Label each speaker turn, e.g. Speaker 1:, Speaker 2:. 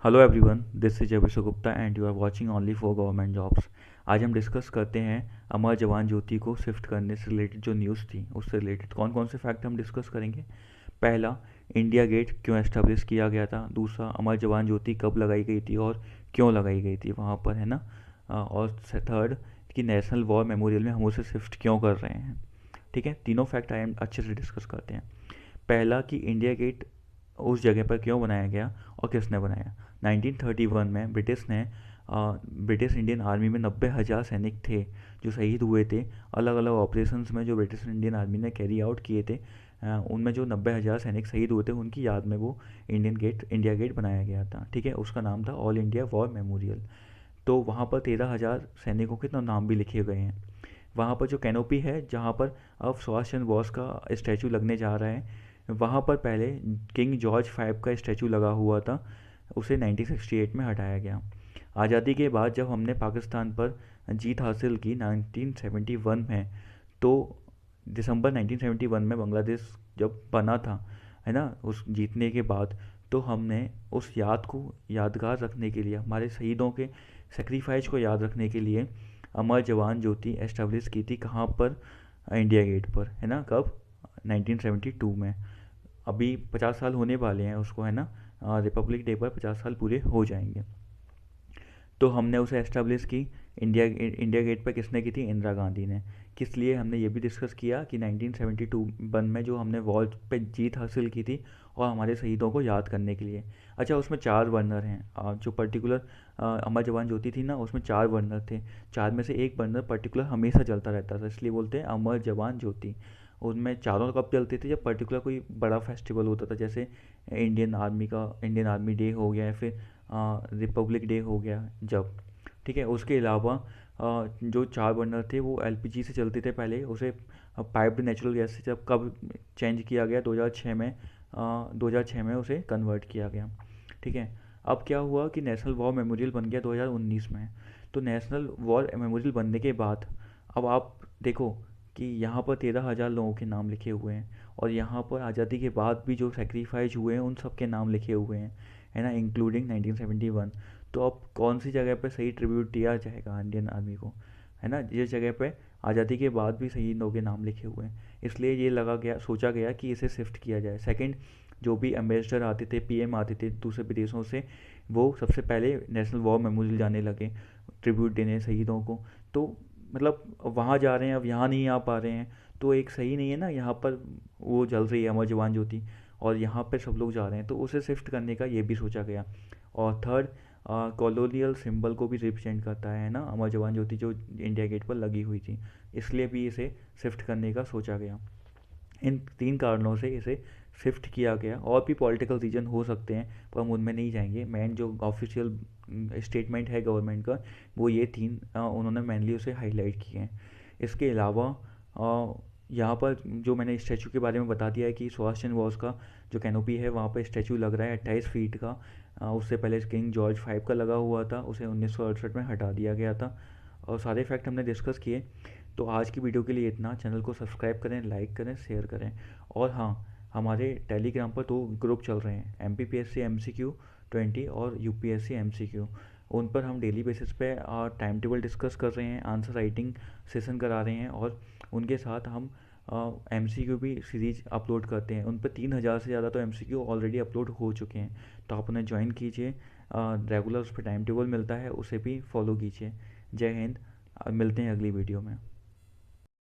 Speaker 1: Hello everyone, this is Abhishek Gupta and you are watching only for government jobs. आज हम discuss करते हैं अमर जवान ज्योति को शिफ्ट करने से रिलेटेड जो न्यूज़ थी उससे रिलेटेड कौन कौन से फैक्ट हम डिस्कस करेंगे। पहला, इंडिया गेट क्यों एस्टेब्लिश किया गया था। दूसरा, अमर जवान ज्योति कब लगाई गई थी और क्यों लगाई गई थी वहाँ पर, है ना। और थर्ड, कि नेशनल वॉर मेमोरियल में हम उसे शिफ्ट क्यों कर रहे हैं। ठीक है, तीनों फैक्ट आए अच्छे से डिस्कस करते हैं। पहला, कि इंडिया गेट उस जगह पर क्यों बनाया गया और किसने बनाया। 1931 में ब्रिटिश इंडियन आर्मी में 90,000 सैनिक थे जो शहीद हुए थे अलग अलग ऑपरेशंस में जो ब्रिटिश इंडियन आर्मी ने कैरी आउट किए थे। उनमें जो 90,000 सैनिक शहीद हुए थे उनकी याद में वो इंडिया गेट बनाया गया था। ठीक है, उसका नाम था ऑल इंडिया वॉर मेमोरियल। तो वहाँ पर 13,000 सैनिकों के तो नाम भी लिखे गए हैं। वहाँ पर जो कैनोपी है जहाँ पर अब सुभाष चंद्र बोस का स्टैचू लगने जा रहा है, वहाँ पर पहले किंग जॉर्ज फाइव का स्टैचू लगा हुआ था, उसे 1968 में हटाया गया। आज़ादी के बाद जब हमने पाकिस्तान पर जीत हासिल की 1971 में, तो दिसंबर 1971 में बांग्लादेश जब बना था, है ना, उस जीतने के बाद, तो हमने उस याद को यादगार रखने के लिए, हमारे शहीदों के सेक्रीफाइस को याद रखने के लिए अमर जवान ज्योति एस्टेब्लिश की थी। कहाँ पर? इंडिया गेट पर, है ना। कब? 1972 में। अभी 50 साल होने वाले हैं उसको, है ना। रिपब्लिक डे पर 50 साल पूरे हो जाएंगे। तो हमने उसे एस्टेब्लिश की। इंडिया गेट पर किसने की थी? इंदिरा गांधी ने। किस लिए? हमने ये भी डिस्कस किया कि 1972 में जो हमने वॉर पे जीत हासिल की थी और हमारे शहीदों को याद करने के लिए। अच्छा, उसमें 4 बर्नर हैं। जो पर्टिकुलर अमर जवान ज्योति थी ना, उसमें 4 बर्नर थे। 4 में से एक बर्नर पर्टिकुलर हमेशा जलता रहता था, इसलिए बोलते हैं अमर जवान ज्योति। उनमें चारों कब जलते थे? जब पर्टिकुलर कोई बड़ा फेस्टिवल होता था, जैसे इंडियन आर्मी डे हो गया, या फिर रिपब्लिक डे हो गया जब। ठीक है, उसके अलावा जो 4 बर्नर थे वो एलपीजी से चलते थे पहले, उसे पाइप्ड नेचुरल गैस से जब कब चेंज किया गया, 2006 में। 2006 में उसे कन्वर्ट किया गया। ठीक है। अब क्या हुआ कि नेशनल वॉर मेमोरियल बन गया 2019 में। तो नेशनल वॉर मेमोरियल बनने के बाद अब आप देखो कि यहाँ पर 13,000 लोगों के नाम लिखे हुए हैं, और यहाँ पर आज़ादी के बाद भी जो सेक्रीफाइस हुए हैं उन सब के नाम लिखे हुए हैं, है ना, इंक्लूडिंग 1971। तो अब कौन सी जगह पे सही ट्रिब्यूट दिया जाएगा इंडियन आर्मी को, है ना, जिस जगह पे आज़ादी के बाद भी शहीदों के नाम लिखे हुए हैं। इसलिए ये सोचा गया कि इसे शिफ्ट किया जाए। सेकंड, जो भी एम्बेसडर आते थे, पीएम आते थे दूसरे विदेशों से, वो सबसे पहले नेशनल वॉर मेमोरियल जाने लगे ट्रिब्यूट देने शहीदों को। तो मतलब वहाँ जा रहे हैं, अब यहाँ नहीं आ पा रहे हैं, तो एक सही नहीं है ना। यहाँ पर वो जल रही है अमर जवान ज्योति, और यहाँ पे सब लोग जा रहे हैं, तो उसे शिफ्ट करने का ये भी सोचा गया। और थर्ड, कॉलोनियल सिंबल को भी रिप्रेजेंट करता है ना अमर जवान ज्योति, जो इंडिया गेट पर लगी हुई थी, इसलिए भी इसे शिफ्ट करने का सोचा गया। इन 3 कारणों से इसे शिफ्ट किया गया। और भी पॉलिटिकल रीजन हो सकते हैं, पर हम उनमें नहीं जाएंगे। मेन जो ऑफिशियल स्टेटमेंट है गवर्नमेंट का, वो ये 3 उन्होंने मेनली उसे हाईलाइट किए हैं। इसके अलावा यहाँ पर जो मैंने स्टैचू के बारे में बता दिया है कि सुभाष चंद्र बोस का जो कैनोपी है वहाँ पर स्टैचू लग रहा है 28 फीट का। उससे पहले किंग जॉर्ज फाइव का लगा हुआ था, उसे 1968 में हटा दिया गया था। और सारे फैक्ट हमने डिस्कस किए। तो आज की वीडियो के लिए इतना। चैनल को सब्सक्राइब करें, लाइक करें, शेयर करें। और हाँ, हमारे टेलीग्राम पर 2 ग्रुप चल रहे हैं, MPPSC MCQ 20 और UPSC MCQ। उन पर हम डेली बेसिस पे टाइम टेबल डिस्कस कर रहे हैं, आंसर राइटिंग सेशन करा रहे हैं, और उनके साथ हम MCQ भी सीरीज अपलोड करते हैं। उन पर 3,000 से ज़्यादा तो MCQ ऑलरेडी अपलोड हो चुके हैं। तो आप उन्हें ज्वाइन कीजिए। रेगुलर उस पर टाइम टेबल मिलता है, उसे भी फॉलो कीजिए। जय हिंद। मिलते हैं अगली वीडियो में।